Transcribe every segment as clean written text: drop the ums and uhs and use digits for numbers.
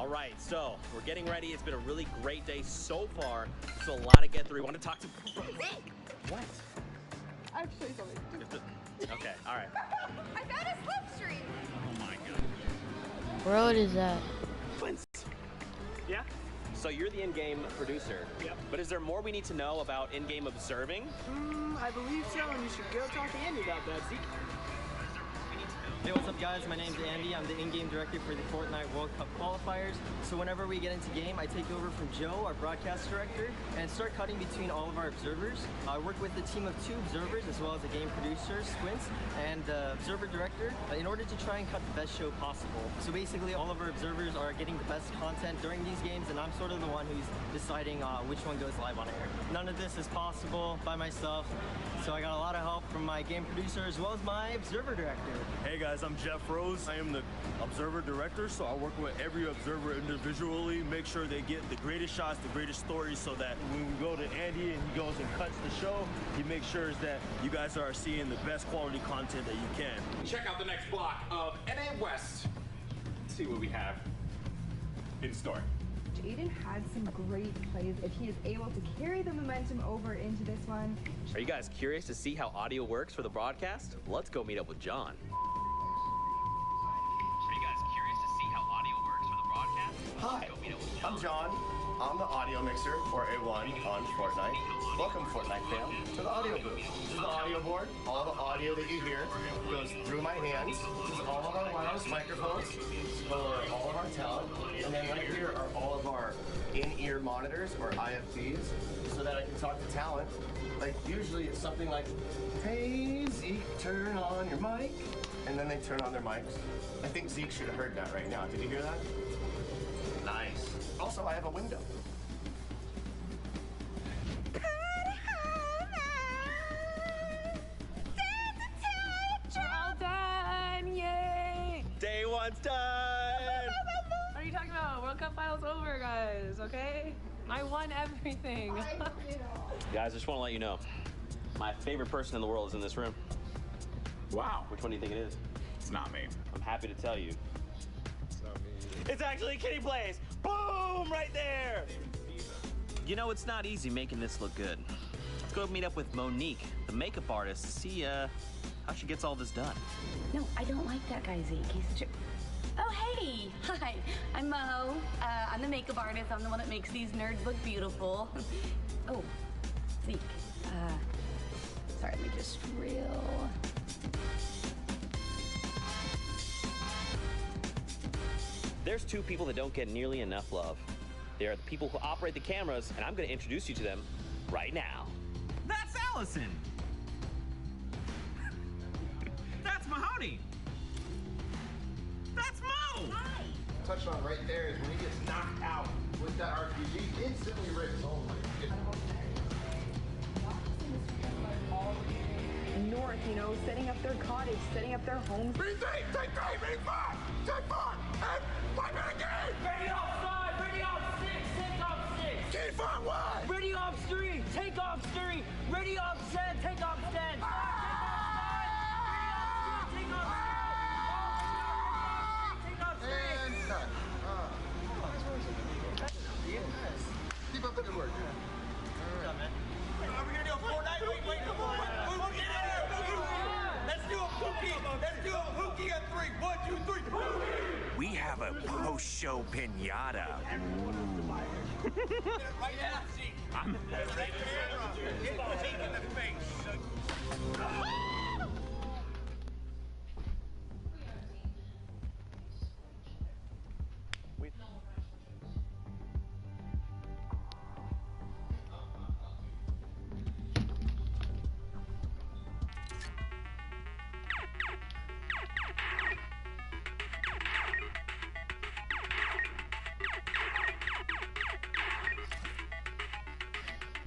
All right, so we're getting ready. It's been a really great day so far. So a lot to get through. We want to talk to... What? I have to show you something. Okay, all right. I found a slipstream. Oh my God. What road is that? Yeah? So you're the in-game producer. Yep. But is there more we need to know about in-game observing? I believe so, and you should go talk to Andy about that, Zeke. Hey, what's up guys? My name's Andy. I'm the in-game director for the Fortnite World Cup qualifiers. So whenever we get into game, I take over from Joe, our broadcast director, and start cutting between all of our observers. I work with a team of 2 observers as well as a game producer, Squints, and the observer director in order to try and cut the best show possible. So basically all of our observers are getting the best content during these games, and I'm sort of the one who's deciding which one goes live on air. None of this is possible by myself, so I got a lot of help from my game producer as well as my observer director. Hey guys, I'm Jeff Rose. I am the observer director, so I work with every observer individually, make sure they get the greatest shots, the greatest stories, so that when we go to Andy and he goes and cuts the show, he makes sure that you guys are seeing the best quality content that you can. Check out the next block of NA West. Let's see what we have in store. Jaden had some great plays. If he is able to carry the momentum over into this one. Are you guys curious to see how audio works for the broadcast? Let's go meet up with John. Hi, I'm John. I'm the audio mixer for A1 on Fortnite. Welcome, Fortnite fam, to the audio booth. This is the audio board. All the audio that you hear goes through my hands. This is all of our wireless microphones for all of our talent. And then right here are all of our in-ear monitors, or IFTs, so that I can talk to talent. Like, usually it's something like, hey, Zeke, turn on your mic. And then they turn on their mics. I think Zeke should have heard that right now. Did you hear that? Nice. Also, I have a window. All done! Yay! Day 1's done! What are you talking about? World Cup finals over, guys, okay? I won everything. Guys, I just want to let you know, my favorite person in the world is in this room. Wow. Which one do you think it is? It's not me. I'm happy to tell you. It's not me. It's actually Kitty Plays. Boom! Right there! You know, it's not easy making this look good. Let's go meet up with Monique, the makeup artist, to see how she gets all this done. No, I don't like that guy, Zeke. He's such a... Oh, hey! Hi, I'm Mo. I'm the makeup artist. I'm the one that makes these nerds look beautiful. Oh, Zeke. Sorry, let me just reel... There's 2 people that don't get nearly enough love. They are the people who operate the cameras, and I'm going to introduce you to them right now. That's Allison! That's Mahoney! That's Mo! Hi! Touched on right there is when he gets knocked out with that RPG, instantly rips. Oh my goodness. North, you know, setting up their cottage, setting up their homes. Take 3, take 5, take 4, and 5 minute game! Ready off 5, ready off 6, take off 6. Keep on 1! Ready off 3, take off 3. Ready off 10, take off 10. Take off 5, ready off 3, take off 6. And cut. Keep up the good work. Are we gonna do a Fortnite? Wait, come on. We'll get in there. Let's do a Pookie. Let's do a Pookie at 3. 1, 2, 3. Pookie. We have a post-show pinata. Right now, see. I'm right there. Get Zeke in the face.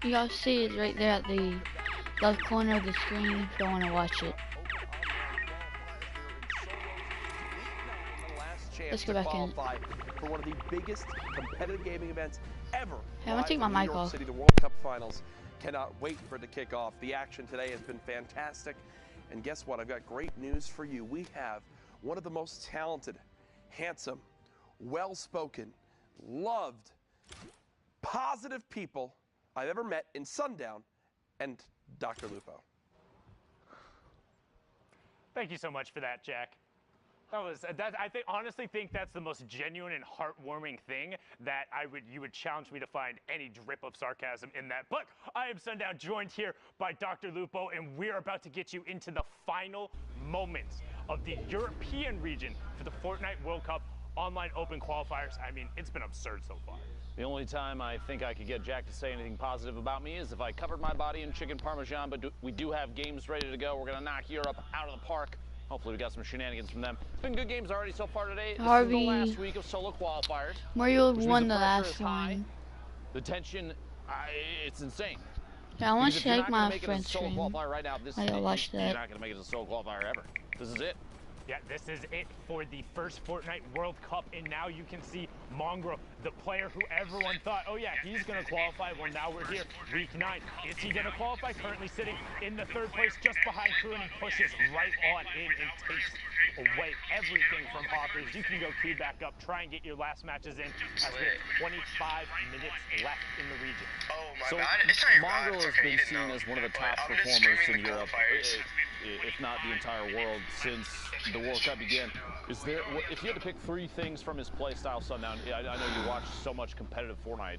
You guys see it right there at the left corner of the screen if you want to watch it. Let's go back in. For one of the biggest competitive gaming events ever. Hey, I'm gonna take my mic off. City, the World Cup Finals. Cannot wait for it to kick off. The action today has been fantastic. And guess what? I've got great news for you. We have one of the most talented, handsome, well-spoken, loved, positive people I've ever met in Sundown and Dr. Lupo. Thank you so much for that, Jack. Honestly think that's the most genuine and heartwarming thing that you would challenge me to find any drip of sarcasm in that. But I am Sundown, joined here by Dr. Lupo, and we're about to get you into the final moments of the European region for the Fortnite World Cup online open qualifiers. I mean, it's been absurd so far. The only time I think I could get Jack to say anything positive about me is if I covered my body in chicken parmesan, but we do have games ready to go. We're going to knock Europe out of the park. Hopefully we got some shenanigans from them. It's been good games already so far today. This is the last week of solo qualifiers. Mario won the last one. The tension, it's insane. Yeah, I want to check my friend's solo stream. qualifier right now, I gotta watch that. You're not going to make it as a solo qualifier ever. This is it. Yeah, this is it for the first Fortnite World Cup, and now you can see Mongrel, the player who everyone thought, oh yeah, he's gonna qualify. Well, now we're here, week 9. Is he gonna qualify? Currently sitting in the 3rd place, just behind Crew, and he pushes right on in and takes away everything from Hoppers. You can go queue back up, try and get your last matches in, as we have 25 minutes left in the region. Oh my so bad. It's not your Mongrel bad. has been seen as one of the top performers in Europe, if not the entire world, since the World Cup began. Is there, if you had to pick 3 things from his play style, Sundown, I know you watch so much competitive Fortnite,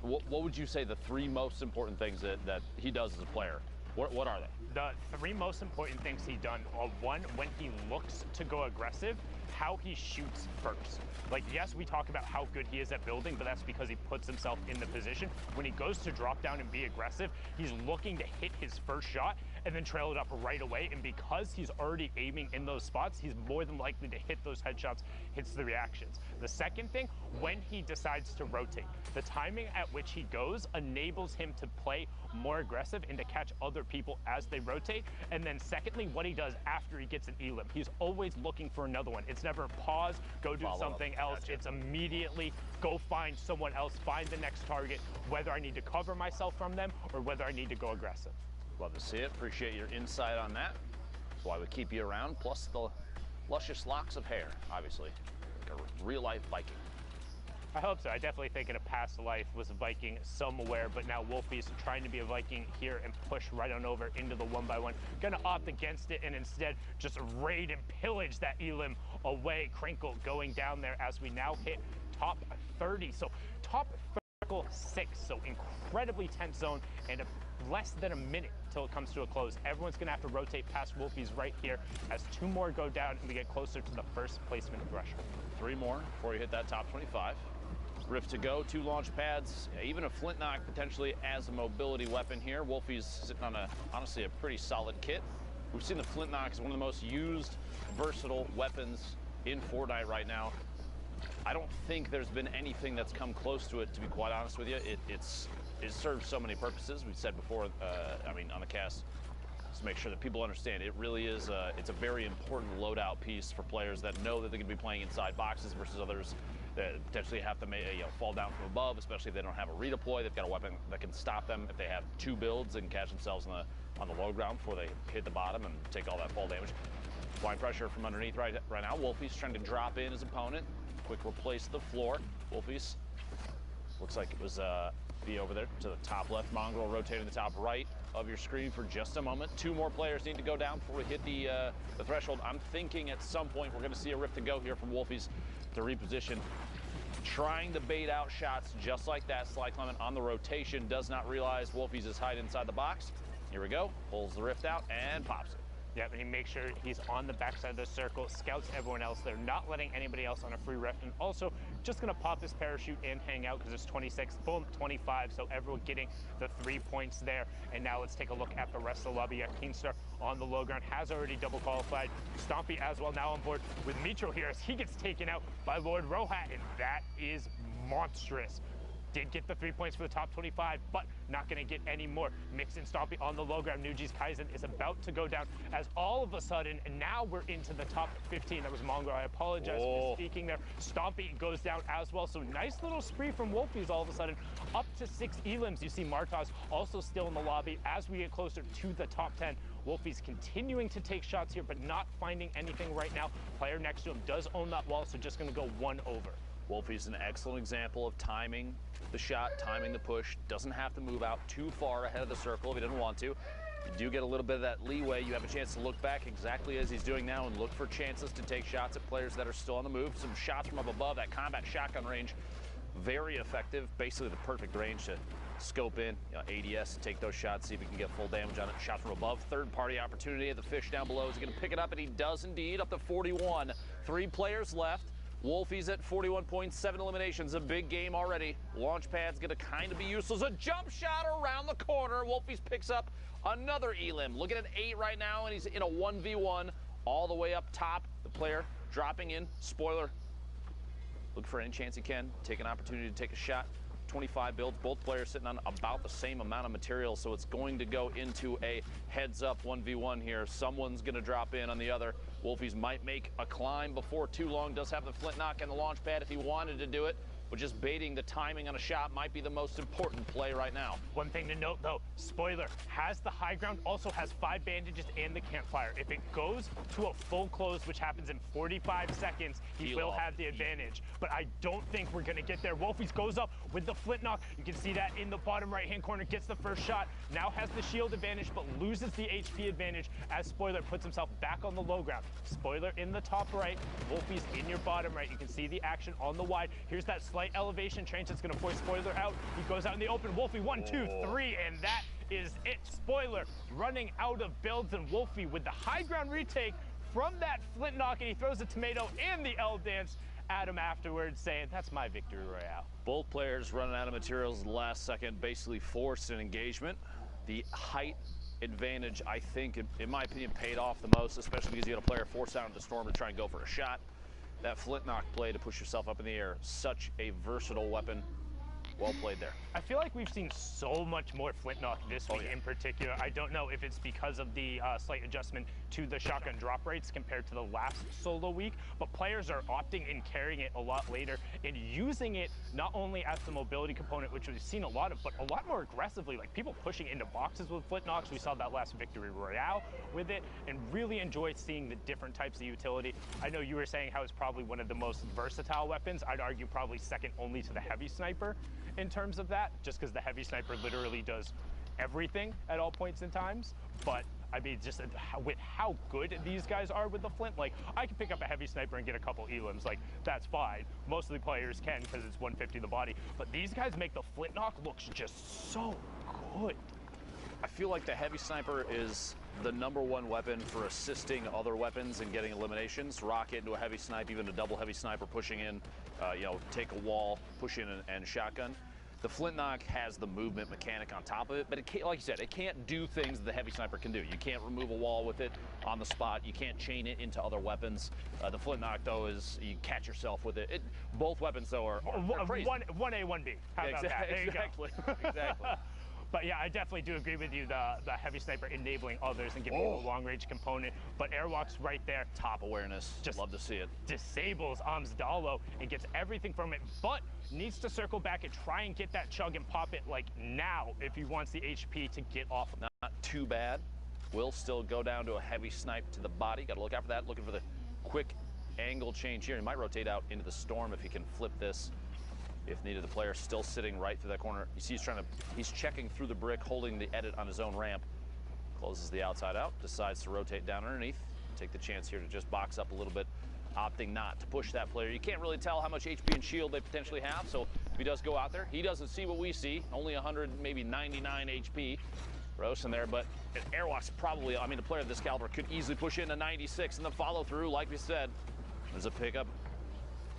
what would you say the 3 most important things that he does as a player? What are they? The 3 most important things he done are, 1, when he looks to go aggressive, how he shoots first. Like, yes, we talk about how good he is at building, but that's because he puts himself in the position. When he goes to drop down and be aggressive, he's looking to hit his first shot and then trail it up right away. And because he's already aiming in those spots, he's more than likely to hit those headshots, hits the reactions. The second thing, when he decides to rotate, the timing at which he goes enables him to play more aggressive and to catch other people as they rotate. And then secondly, what he does after he gets an elim, he's always looking for another one. It's never pause, go do something else. Gotcha. It's immediately go find someone else, find the next target, whether I need to cover myself from them or whether I need to go aggressive. Love to see it. Appreciate your insight on that. That's why we keep you around. Plus the luscious locks of hair, obviously. Like a real-life Viking. I hope so. I definitely think in a past life was a Viking somewhere, but now Wolfie's trying to be a Viking here and push right on over into the 1x1. Gonna opt against it and instead just raid and pillage that elim away. Crinkle going down there as we now hit top 30. So top 6, so incredibly tense zone and less than a minute till it comes to a close. Everyone's gonna have to rotate past Wolfie's right here as 2 more go down and we get closer to the first placement threshold. 3 more before you hit that top 25. Rift to go, 2 launch pads, even a flintlock potentially as a mobility weapon here. Wolfie's sitting on honestly a pretty solid kit. We've seen the flintlock as one of the most used, versatile weapons in Fortnite right now. I don't think there's been anything that's come close to it, to be quite honest with you. It serves so many purposes. We've said before, I mean, on the cast, just to make sure that people understand, it really is, it's a very important loadout piece for players that know that they're gonna be playing inside boxes versus others that potentially have to fall down from above, especially if they don't have a redeploy. They've got a weapon that can stop them if they have 2 builds and catch themselves on the low ground before they hit the bottom and take all that fall damage. Applying pressure from underneath right now. Wolfie's trying to drop in his opponent. Quick replace the floor. Wolfie's looks like it was be over there to the top left. Mongrel rotating the top right of your screen for just a moment. 2 more players need to go down before we hit the threshold. I'm thinking at some point we're going to see a rift to go here from Wolfie's to reposition. Trying to bait out shots just like that. Sly Clement on the rotation, does not realize Wolfie's is hiding inside the box. Here we go. Pulls the rift out and pops it. Yep, and he makes sure he's on the backside of the circle, scouts everyone else. They're not letting anybody else on a free rift, and also just gonna pop his parachute and hang out because it's 26, boom, 25, so everyone getting the 3 points there. And now let's take a look at the rest of the lobby. Keenstar on the low ground has already double qualified. Stompy as well now on board with Mitro here as he gets taken out by Lord Rohat, and that is monstrous. Did get the 3 points for the top 25, but not going to get any more. Mix and Stompy on the low ground. Nuji's Kaizen is about to go down as all of a sudden, and now we're into the top 15. That was Mongrel. I apologize for speaking there. Stompy goes down as well. So nice little spree from Wolfies all of a sudden. Up to 6 elims. You see Martaz also still in the lobby as we get closer to the top 10. Wolfie's continuing to take shots here, but not finding anything right now. Player next to him does own that wall, so just going to go 1 over. Wolfie's an excellent example of timing the shot, timing the push. Doesn't have to move out too far ahead of the circle if he doesn't want to. You do get a little bit of that leeway. You have a chance to look back exactly as he's doing now and look for chances to take shots at players that are still on the move. Some shots from up above, that combat shotgun range, very effective. Basically the perfect range to scope in, ADS, take those shots, see if he can get full damage on it. Shot from above, third-party opportunity at the fish down below. Is he going to pick it up? And he does indeed, up to 41. 3 players left. Wolfie's at 41 points, 7 eliminations, a big game already. Launchpad's going to kind of be useless. A jump shot around the corner. Wolfie's picks up another elim. Looking at 8 right now, and he's in a 1v1 all the way up top. The player dropping in. Spoiler, look for any chance he can. Take an opportunity to take a shot. 25 builds, both players sitting on about the same amount of material, so it's going to go into a heads-up 1v1 here. Someone's going to drop in on the other. Wolfies might make a climb before too long. Does have the flint knock and the launch pad if he wanted to do it, but just baiting the timing on a shot might be the most important play right now. One thing to note, though, spoiler, has the high ground, also has 5 bandages and the campfire. If it goes to a full close, which happens in 45 seconds, he will have the advantage. But I don't think we're going to get there. Wolfies goes up with the flint knock. You can see that in the bottom right-hand corner, gets the first shot. Now has the shield advantage, but loses the HP advantage as Spoiler puts himself back on the low ground. Spoiler in the top right, Wolfies in your bottom right. You can see the action on the wide. Here's that slight elevation change that's going to force Spoiler out. He goes out in the open. Wolfie, 1, 2, 3, and that is it. Spoiler running out of builds, and Wolfie with the high ground retake from that flint knock, and he throws the tomato and the L dance at him afterwards, saying, that's my victory royale. Both players running out of materials in the last second, basically forced an engagement. The height advantage, I think, in my opinion, paid off the most, especially because you had a player forced out of the storm to try and go for a shot. That flint knock play to push yourself up in the air, such a versatile weapon. Well played there. I feel like we've seen so much more flint knock this week in particular. I don't know if it's because of the slight adjustment to the shotgun drop rates compared to the last solo week, but players are opting and carrying it a lot later and using it not only as the mobility component, which we've seen a lot of, but a lot more aggressively, like people pushing into boxes with flint knocks. We saw that last victory royale with it, and really enjoy seeing the different types of utility. I know you were saying how it's probably one of the most versatile weapons. I'd argue probably second only to the heavy sniper in terms of that, just because the heavy sniper literally does everything at all points in times. But I mean, just with how good these guys are with the flint, like I can pick up a heavy sniper and get a couple elims, like that's fine. Most of the players can because it's 150 the body, but these guys make the flint knock look just so good. I feel like the heavy sniper is the #1 weapon for assisting other weapons and getting eliminations. Rocket into a heavy snipe, even a double heavy sniper pushing in, take a wall, push in and shotgun. The flint knock has the movement mechanic on top of it, but it can't, like you said, it can't do things the heavy sniper can do. You can't remove a wall with it on the spot. You can't chain it into other weapons. The flint knock, though, is you catch yourself with it. Both weapons, though, are crazy. 1A, 1B. How about that? There Exactly. You go. Exactly. But yeah, I definitely do agree with you, the heavy sniper enabling others and giving you a long range component. But Airwalk's right there. Top awareness. Just love to see it. Disables Amsdalo and gets everything from it, but needs to circle back and try and get that chug and pop it like now if he wants the HP to get off. Not too bad. Will still go down to a heavy snipe to the body. Got to look out for that. Looking for the quick angle change here. He might rotate out into the storm if he can flip this. If needed, the player still sitting right through that corner. You see he's checking through the brick, holding the edit on his own ramp. Closes the outside out, decides to rotate down underneath. Take the chance here to just box up a little bit, opting not to push that player. You can't really tell how much HP and shield they potentially have, so if he does go out there, he doesn't see what we see. Only 100, maybe 99 HP. Gross in there, but Airwalk's probably, I mean, the player of this caliber could easily push in a 96 in the follow through, like we said. There's a pickup.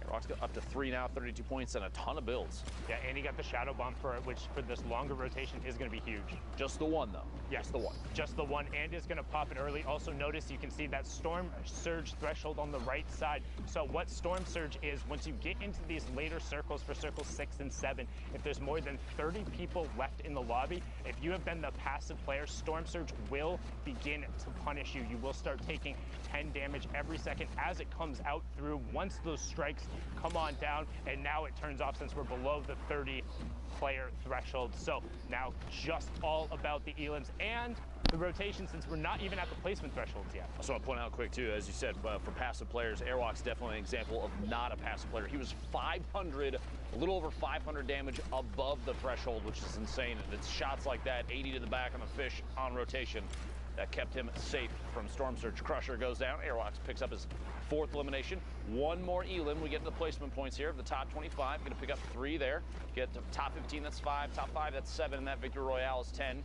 Rock's got up to 3 now, 32 points, and a ton of builds. Yeah, and he got the Shadow Bomb for it, which for this longer rotation is going to be huge. Just the one, though. Yeah. Just the one. Just the one, and is going to pop it early. Also notice you can see that Storm Surge threshold on the right side. So what Storm Surge is, once you get into these later circles for circles 6 and 7, if there's more than 30 people left in the lobby, if you have been the passive player, Storm Surge will begin to punish you. You will start taking 10 damage every second as it comes out through. Once those strikes come on down, and now it turns off since we're below the 30 player threshold. So now just all about the elims, and the rotation since we're not even at the placement thresholds yet. I just want to point out quick too, as you said, for passive players, Airwalk's definitely an example of not a passive player. He was 500, a little over 500 damage above the threshold, which is insane. And it's shots like that, 80 to the back on the fish on rotation, that kept him safe from Storm Surge. Crusher goes down. Airwalks picks up his 4th elimination. One more elim. We get to the placement points here of the top 25. Going to pick up 3 there. Get to top 15, that's 5. Top 5, that's 7. And that Victory Royale is 10.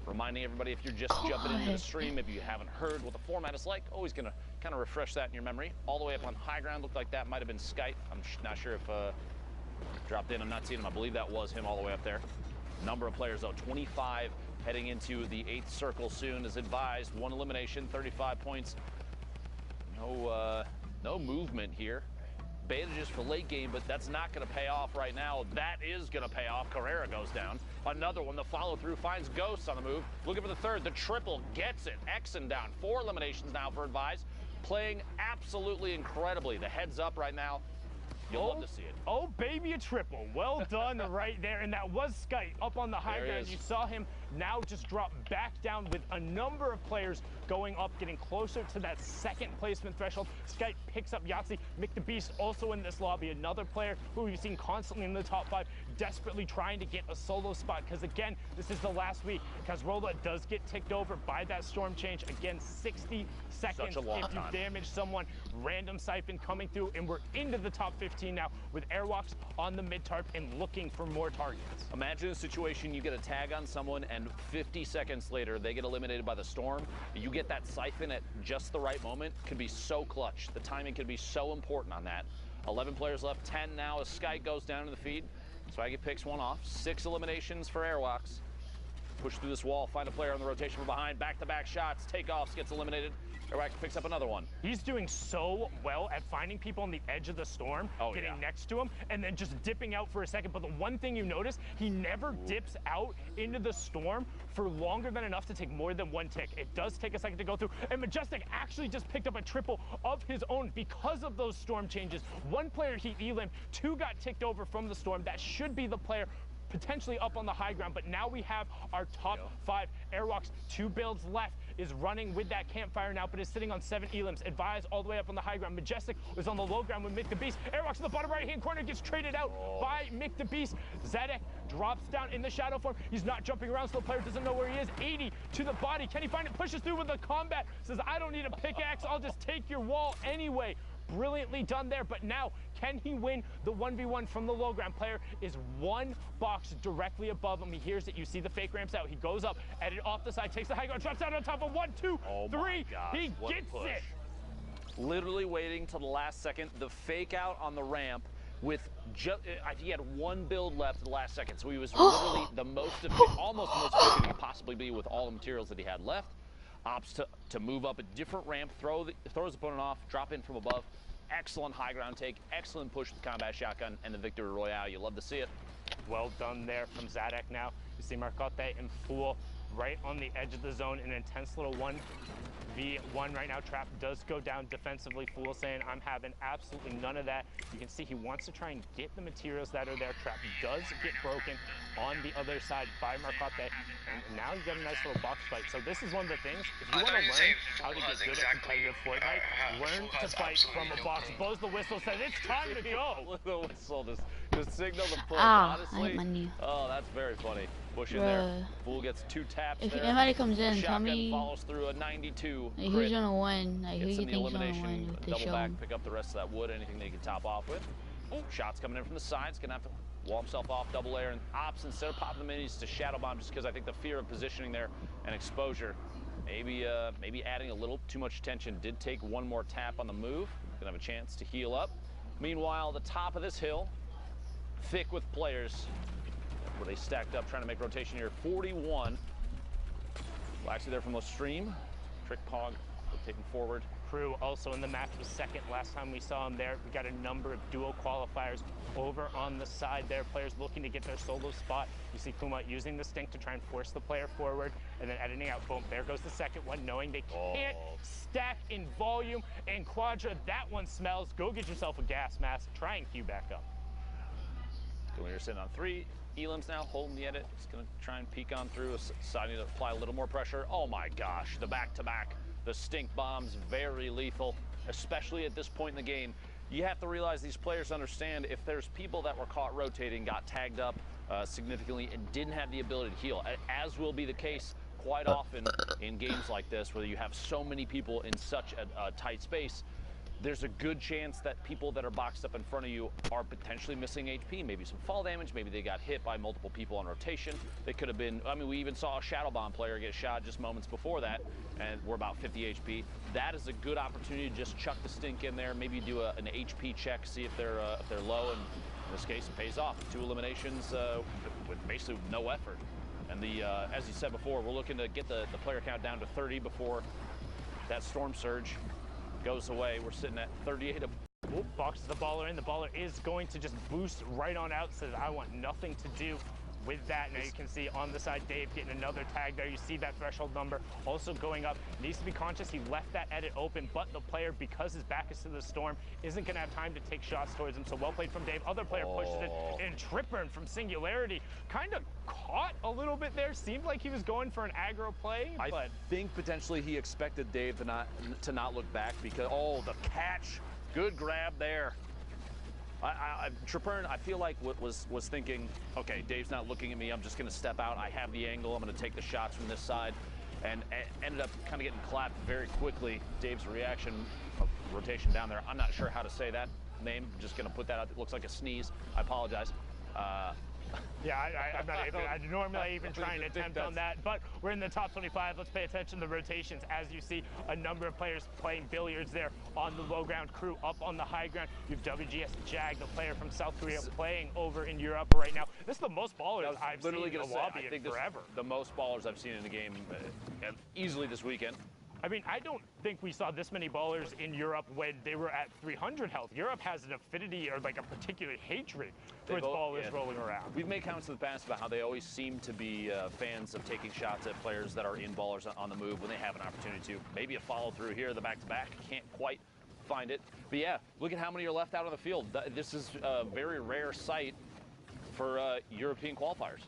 Reminding everybody, if you're just jumping into the stream, if you haven't heard what the format is like, always going to kind of refresh that in your memory. All the way up on high ground, looked like that might have been Skype. I'm not sure if dropped in. I'm not seeing him. I believe that was him all the way up there. Number of players, though, 25. Heading into the 8th circle soon, as advised. 1 elimination, 35 points. No movement here. Bandages for late game, but that's not going to pay off right now. That is going to pay off. Carrera goes down. Another one, the follow-through finds Ghost on the move. Looking for the 3rd. The triple gets it. Exon down. 4 eliminations now for advised. Playing absolutely incredibly. The heads up right now. You'll love to see it. Oh, baby, a triple. Well done right there. And that was Skype up on the high ground. You saw him now just drop back down with a number of players going up, getting closer to that 2nd placement threshold. Skype picks up Yahtzee. Mick the Beast also in this lobby. Another player who we've seen constantly in the top 5, desperately trying to get a solo spot. Because again, this is the last week. Kazrola does get ticked over by that storm change. Again, 60 seconds Such a long if you time. damage someone. Random siphon coming through, and we're into the top 15 now with Airwalks on the mid tarp and looking for more targets. Imagine a situation you get a tag on someone and 50 seconds later they get eliminated by the storm. You get that siphon at just the right moment. Could be so clutch. The timing could be so important on that. 11 players left, 10 now as Sky goes down to the feed. Swaggy picks one off. 6 eliminations for Airwalks. Push through this wall, find a player on the rotation from behind. Back-to-back shots, takeoffs, gets eliminated. Airwalks picks up another one. He's doing so well at finding people on the edge of the storm, getting next to him, and then just dipping out for a second. But the one thing you notice, he never dips out into the storm for longer than enough to take more than 1 tick. It does take a second to go through, and Majestic actually just picked up a triple of his own because of those storm changes. 1 player he elim'd, 2 got ticked over from the storm. That should be the player potentially up on the high ground, but now we have our top 5. Airwalks, 2 builds left, is running with that campfire now, but is sitting on 7 elims. Advised all the way up on the high ground. Majestic was on the low ground with Mick the Beast. Airwalks in the bottom right-hand corner gets traded out by Mick the Beast. Zadek drops down in the shadow form. He's not jumping around, so the player doesn't know where he is. 80 to the body. Can he find it? Pushes through with the combat. Says, I don't need a pickaxe. I'll just take your wall anyway. Brilliantly done there, but now can he win the 1v1 from the low ground? Player is 1 box directly above him. He hears it. You see the fake ramps out. He goes up, edit off the side, takes the high ground, drops down on top of 1, 2, 3. He gets it. Literally waiting till the last second. The fake out on the ramp with just, he had 1 build left at the last second, so he was literally the most efficient, almost the most efficient he could possibly be with all the materials that he had left. Opts to move up a different ramp, throw his opponent off, drop in from above. Excellent high ground take, excellent push with the combat shotgun, and the Victory Royale. You love to see it. Well done there from Zadek now. You see Marcotte and Fool right on the edge of the zone. An intense little 1v1 right now. Trap does go down defensively. Fool saying, I'm having absolutely none of that. You can see he wants to try and get the materials that are there. Trap does get broken on the other side by Marcotte. And now you got a nice little box fight. So this is one of the things, if you want to learn how to get good at competitive Fortnite, learn to fight from a box. Blows the whistle, says it's time to go. The whistle just signal the push, honestly. honestly. I hit my knee. Oh, that's very funny. Push in there. Fool gets 2 taps If there. anybody comes in, Shotgun tell me follows through a 92 like, who's crit. gonna win, like who Gets you in the think's gonna elimination, win with the double show. back, pick up the rest of that wood, anything that he can top off with. Shots coming in from the sides, gonna have to wall himself off, double air, and Ops, instead of popping the minis, to shadow bomb, just because I think the fear of positioning there and exposure, maybe adding a little too much attention. Did take 1 more tap on the move, gonna have a chance to heal up. Meanwhile, the top of this hill, thick with players, where they stacked up trying to make rotation here. 41. Waxy there from the stream. Trick Pog taken forward. Crew also in the match was 2nd last time we saw him there. We got a number of dual qualifiers over on the side there. Players looking to get their solo spot. You see Kuma using the stink to try and force the player forward and then editing out. Boom, there goes the 2nd one, knowing they can't stack in volume. And Quadra, that one smells. Go get yourself a gas mask. Try and queue back up. We're sitting on 3. Elam's now holding the edit. He's going to try and peek on through, deciding to apply a little more pressure. Oh my gosh, the back-to-back, the stink bombs, very lethal, especially at this point in the game. You have to realize these players understand if there's people that were caught rotating, got tagged up significantly, and didn't have the ability to heal, as will be the case quite often in games like this, where you have so many people in such a tight space. There's a good chance that people that are boxed up in front of you are potentially missing HP, maybe some fall damage, maybe they got hit by multiple people on rotation. They could have been, I mean, we even saw a Shadow Bomb player get shot just moments before that, and we're about 50 HP. That is a good opportunity to just chuck the stink in there, maybe do an HP check, see if they're low, and in this case, it pays off. 2 eliminations with basically no effort. And as you said before, we're looking to get the player count down to 30 before that storm surge goes away. We're sitting at 38. Oop, boxes the baller in. The baller is going to just boost right on out. Says, I want nothing to do with that. Now you can see on the side, Dave getting another tag there. You see that threshold number also going up. Needs to be conscious. He left that edit open, but the player, because his back is to the storm, isn't going to have time to take shots towards him. So well played from Dave. Other player pushes it, and Tripburn from Singularity kind of caught a little bit there. Seemed like he was going for an aggro play, but I think potentially he expected Dave to not look back, because the catch, good grab there. Tripburn, I feel like was thinking, okay, Dave's not looking at me, I'm just going to step out, I have the angle, I'm going to take the shots from this side, and ended up kind of getting clapped very quickly. Dave's reaction of rotation down there, I'm not sure how to say that name, I'm just going to put that out. It looks like a sneeze. I apologize. Yeah, I'm not even, I'm normally even trying to attempt on that, but we're in the top 25. Let's pay attention to the rotations. As you see, a number of players playing billiards there on the low ground, crew up on the high ground. You have WGS Jag, the player from South Korea, playing over in Europe right now. This is the most ballers I've seen in the lobby in forever. The most ballers I've seen in the game easily this weekend. I mean, I don't think we saw this many ballers in Europe when they were at 300 health. Europe has an affinity or like a particular hatred towards ballers rolling around. We've made comments in the past about how they always seem to be fans of taking shots at players that are in ballers on the move when they have an opportunity to. Maybe a follow through here, the back-to-back, can't quite find it. But yeah, look at how many are left out on the field. This is a very rare sight for European qualifiers.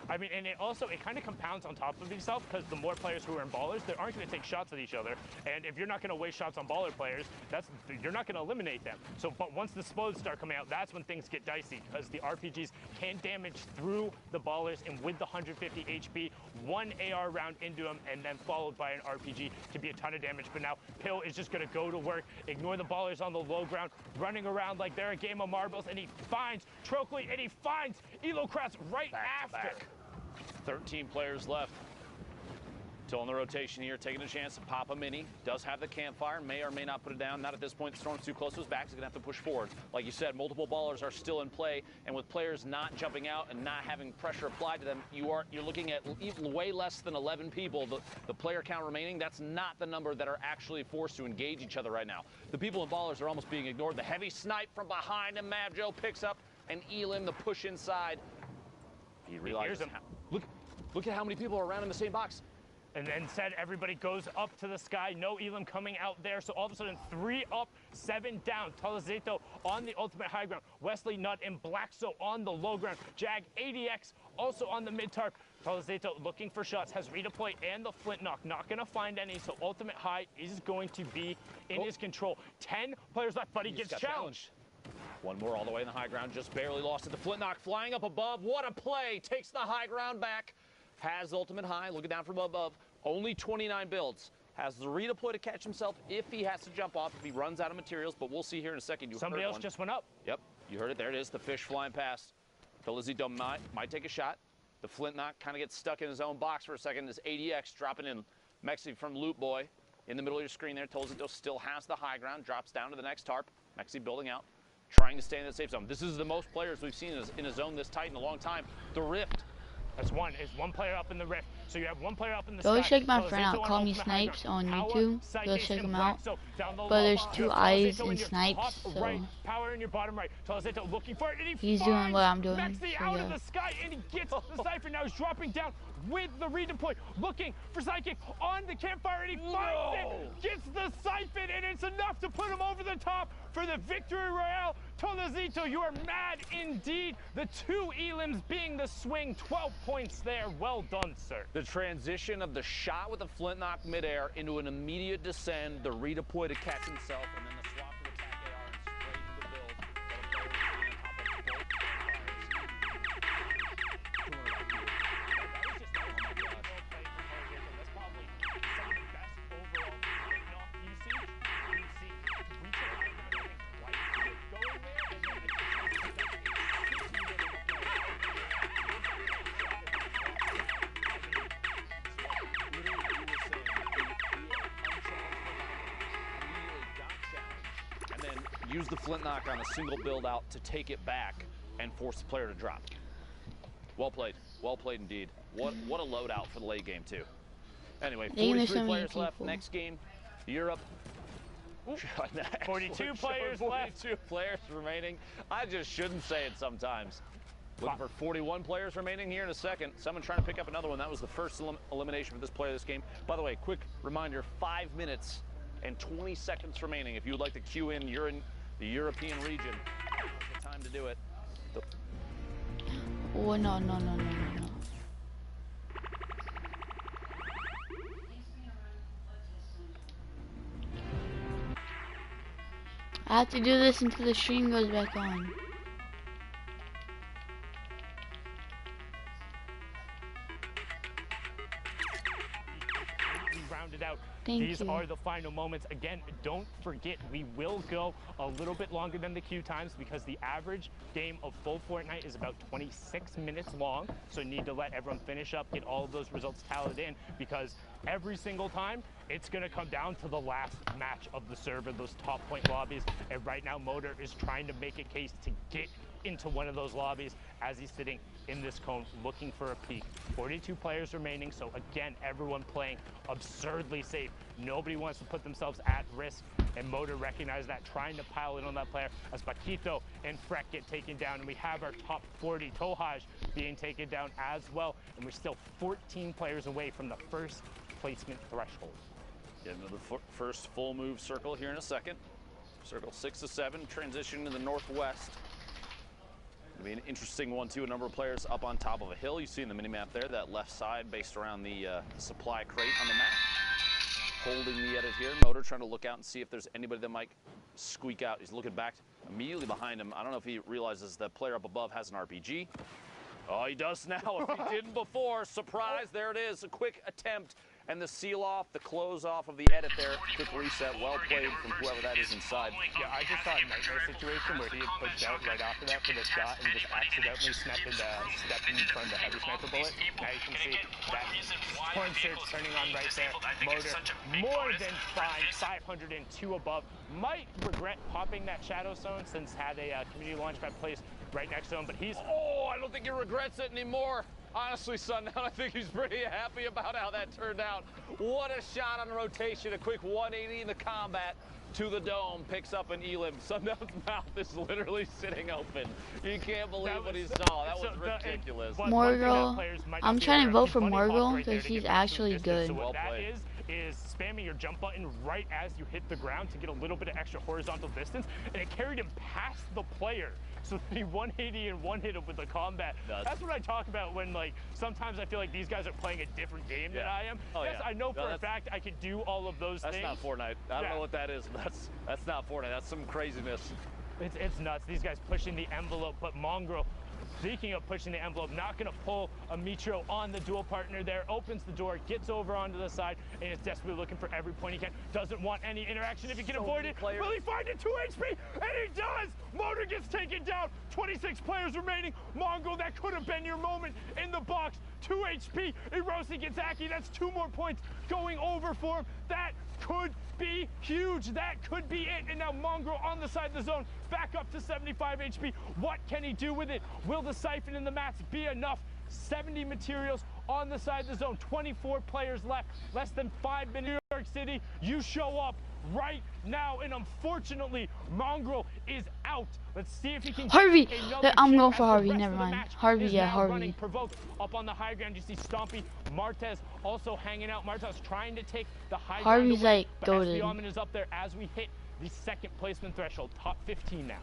I mean, and it kind of compounds on top of itself, because the more players who are in ballers, they aren't going to take shots at each other. And if you're not going to waste shots on baller players, you're not going to eliminate them. So, but once the explodes start coming out, that's when things get dicey, because the RPGs can damage through the ballers, and with the 150 HP, 1 AR round into them, and then followed by an RPG can be a ton of damage. But now Pill is just going to go to work, ignore the ballers on the low ground, running around like they're a game of marbles, and he finds Trockley, and he finds Elocrats right after. 13 players left. Still on the rotation here, taking a chance to pop a mini. Does have the campfire, may or may not put it down. Not at this point, the storm's too close to his back, he's gonna have to push forward. Like you said, multiple ballers are still in play, and with players not jumping out and not having pressure applied to them, you're looking at way less than 11 people. The player count remaining, that's not the number that are actually forced to engage each other right now. The people in ballers are almost being ignored. The heavy snipe from behind him, Mavjo picks up, and Elam, the push inside. He realizes him. Look at how many people are around in the same box. And instead, everybody goes up to the sky. No Elam coming out there. So all of a sudden, 3 up, 7 down. Talazeto on the ultimate high ground. Wesley Nutt and Blackso on the low ground. Jag, ADX also on the mid-tarp. Talazeto looking for shots, has redeploy and the flint knock. Not going to find any, so ultimate high is going to be in his control. 10 players left, but he gets challenged. One more all the way in the high ground, just barely lost it. The flint knock flying up above. What a play! Takes the high ground back. Has ultimate high, looking down from above. Only 29 builds. Has the redeploy to catch himself if he has to jump off, if he runs out of materials, but we'll see here in a second. Somebody else just went up. Yep, you heard it. There it is, the fish flying past. Felizito might take a shot. The flint knock kind of gets stuck in his own box for a second. This ADX dropping in Mexi from Loot Boy. In the middle of your screen there, Tolzito still has the high ground, drops down to the next tarp. Mexi building out, trying to stay in the safe zone. This is the most players we've seen in a zone this tight in a long time. The Rift. That's one. Is one player up in the rift. So you have one player up in the Go sky. check my friend out. Call me Snipes on YouTube. Go check him out. But there's 2 eyes in Snipes, so Power in your bottom right. Looking for it, and he's doing what I'm doing. Mexi out of the sky, and he gets the Cypher. Now he's dropping down. with the redeploy, looking for Psychic on the campfire, and he finds it, gets the siphon, and it's enough to put him over the top for the victory royale. Tolazito, you are mad indeed. The 2 elims being the swing, 12 points there. Well done, sir. The transition of the shot with the flintlock midair into an immediate descend, the redeploy to catch himself, and then the swap to attack AR and straight into the build. Use the flintlock on a single build out to take it back and force the player to drop. Well played indeed. What a loadout for the late game too. Anyway, 43 players left. Next game, Europe. 42 players left. 42 players remaining. I just shouldn't say it sometimes. Looking for 41 players remaining here in a second. Someone trying to pick up another one. That was the first elimination for this player this game. By the way, quick reminder, 5 minutes and 20 seconds remaining. If you would like to queue in, you're in the European region. Now's the time to do it. Oh, no. I have to do this until the stream goes back on. Rounded out. These are the final moments. Again, don't forget, we will go a little bit longer than the queue times because the average game of full Fortnite is about 26 minutes long. So you need to let everyone finish up, get all of those results tallied in, because every single time it's going to come down to the last match of the server, those top point lobbies. And right now, Motor is trying to make a case to get into one of those lobbies as he's sitting in this cone looking for a peek. 42 players remaining, so again, everyone playing absurdly safe. Nobody wants to put themselves at risk, and Motor recognized that, trying to pile in on that player as Paquito and Freck get taken down, and we have our top 40, Tohaj, being taken down as well, and we're still 14 players away from the first placement threshold. Get into the first full move circle here in a second. Circle 6 to 7, transition to the northwest. It'll be an interesting one too. A number of players up on top of a hill. You see in the mini-map there, that left side based around the supply crate on the map. Holding the edit here. Motor trying to look out and see if there's anybody that might squeak out. He's looking back immediately behind him. I don't know if he realizes the player up above has an RPG. Oh, he does now. If he didn't before, surprise, there it is. A quick attempt. And the seal off, the close off of the edit there. Quick reset, well played from whoever that is inside. Yeah, I just saw a nightmare situation where he had pushed out right after that for the shot and just accidentally stepped in front of the heavy sniper bullet. Now you can see that porn search turning on right there. Motor more than fine, 502 above. Might regret popping that shadow zone since had a community launchpad placed right next to him, but he's... Oh, I don't think he regrets it anymore. Honestly, Sundown, I think he's pretty happy about how that turned out. What a shot on rotation, a quick 180 in the combat to the dome, picks up an elim. Sundown's mouth is literally sitting open. You can't believe what he saw. That was ridiculous. Morgul, I'm trying to vote for Morgul because he's actually good. So what that is spamming your jump button right as you hit the ground to get a little bit of extra horizontal distance, and it carried him past the player. So he 180 and one hit him with the combat. That's what I talk about when, like, sometimes I feel like these guys are playing a different game than I am. Oh, yes, I know for a fact I could do all of those things. That's not Fortnite. I don't know what that is, but that's not Fortnite. That's some craziness. It's nuts. These guys pushing the envelope, but Mongrel, speaking of pushing the envelope, not going to pull a Mitro on the dual partner there, opens the door, gets over onto the side, and is desperately looking for every point he can. Doesn't want any interaction if he can avoid it. Will he find it? 2 HP? And he does! Motor gets taken down. 26 players remaining. Mongrel, that could have been your moment in the box. 2 HP. Erosi gets Aki. That's 2 more points going over for him. That could be huge. That could be it. And now Mongrel on the side of the zone, back up to 75 HP. What can he do with it? Will the siphon in the mats be enough? 70 materials on the side of the zone. 24 players left. Less than 5 minutes. New York City, you show up right now, and unfortunately, Mongrel is out. Let's see if he can Harvey! get another I'm chip going as for the Harvey, rest never of the mind. match Harvey, is yeah, now Harvey. running. Provoked up on the high ground. You see Stompy, Martez also hanging out. Martez trying to take the high Harvey's ground away, like but goated. Espeon is up there as we hit the second placement threshold, top 15 now.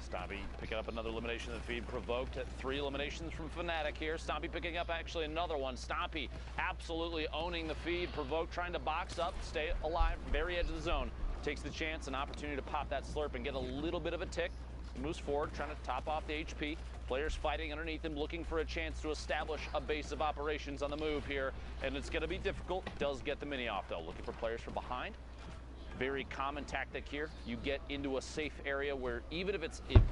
Stompy picking up another elimination in the feed. Provoked at 3 eliminations from Fnatic here. Stompy picking up actually another one. Stompy absolutely owning the feed. Provoked trying to box up, stay alive, very edge of the zone. Takes the chance, an opportunity to pop that slurp and get a little bit of a tick. He moves forward, trying to top off the HP. Players fighting underneath him, looking for a chance to establish a base of operations on the move here. And it's going to be difficult. Does get the mini off, though. Looking for players from behind. Very common tactic here. You get into a safe area where even if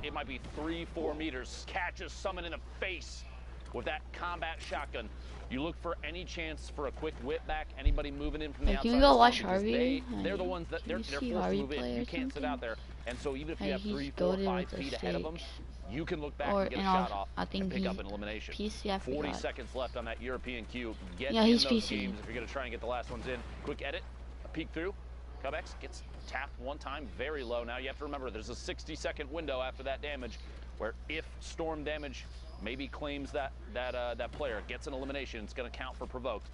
it might be 3-4 meters, catches someone in the face with that combat shotgun. You look for any chance for a quick whip back. Anybody moving in from the outside. Can you go watch because Harvey? They're the ones that they're forced to move in. You can't sit out there. And so even if you have 3, 4, 5 feet ahead of them, you can look back and get a shot off and pick up an elimination. PC, I 40 forgot. seconds left on that European queue. Get Yeah, in he's those PC. games if you're going to try and get the last ones in. Quick edit, a peek through. Cubex gets tapped one time, very low. Now you have to remember there's a 60-second window after that damage where if storm damage maybe claims that player gets an elimination, it's going to count for provoked.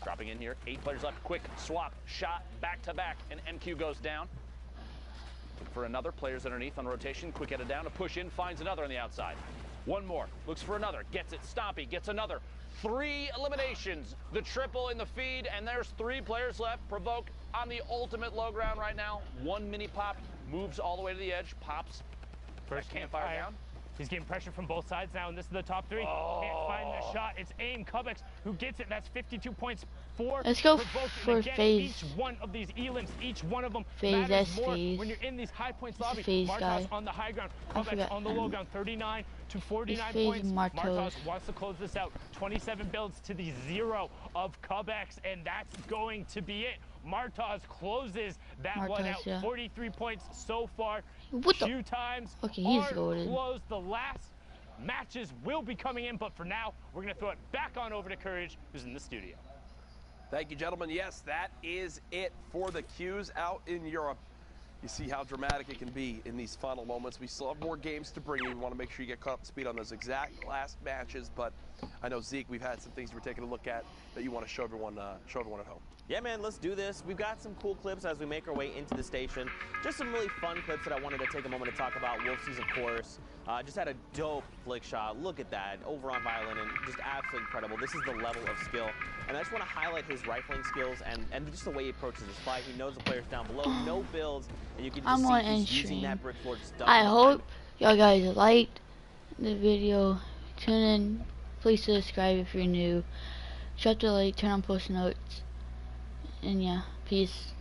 Dropping in here, 8 players left. Quick swap, shot, back to back, and MQ goes down. Looking for another, players underneath on rotation. Quick headed down to push in, finds another on the outside. One more, looks for another, gets it. Stompy gets another. 3 eliminations, the triple in the feed, and there's 3 players left. Provoke on the ultimate low ground right now. 1 mini pop, moves all the way to the edge, pops. First campfire down. He's getting pressure from both sides now, and this is the top 3. Can't find the shot. It's AIM Cubex who gets it. That's 52 points for Let's go Provoked. for again, phase. Each one of these elims, each one of them Phase, matters that's more phase. when you're in these high points It's lobby. phase Martos guy. on the high ground, I Cubex forgot, on the low ground, 39 to 49 phase points. Martos. Martos wants to close this out. 27 builds to the 0 of Cubex, and that's going to be it. Martos closes that one Martos, out. yeah. 43 points so far. What the- 2 times Okay, he's are goated. closed. The last matches will be coming in, but for now, we're going to throw it back on over to Courage, who's in the studio. Thank you, gentlemen. Yes, that is it for the queues out in Europe. You see how dramatic it can be in these final moments. We still have more games to bring you. We want to make sure you get caught up to speed on those exact last matches. But I know, Zeke, we've had some things we're taking a look at that you want to show everyone at home. Yeah, man, let's do this. We've got some cool clips as we make our way into the station. Just some really fun clips that I wanted to take a moment to talk about. Wolfsies, of course, just had a dope flick shot. Look at that, over on Violin, and just absolutely incredible. This is the level of skill. And I just want to highlight his rifling skills and just the way he approaches his fight. He knows the players down below, no builds, and you can just I'm on see he's end using stream. that brick floor just I hope y'all guys liked the video. Tune in. Please subscribe if you're new. Drop the like, turn on post notes. And yeah, peace.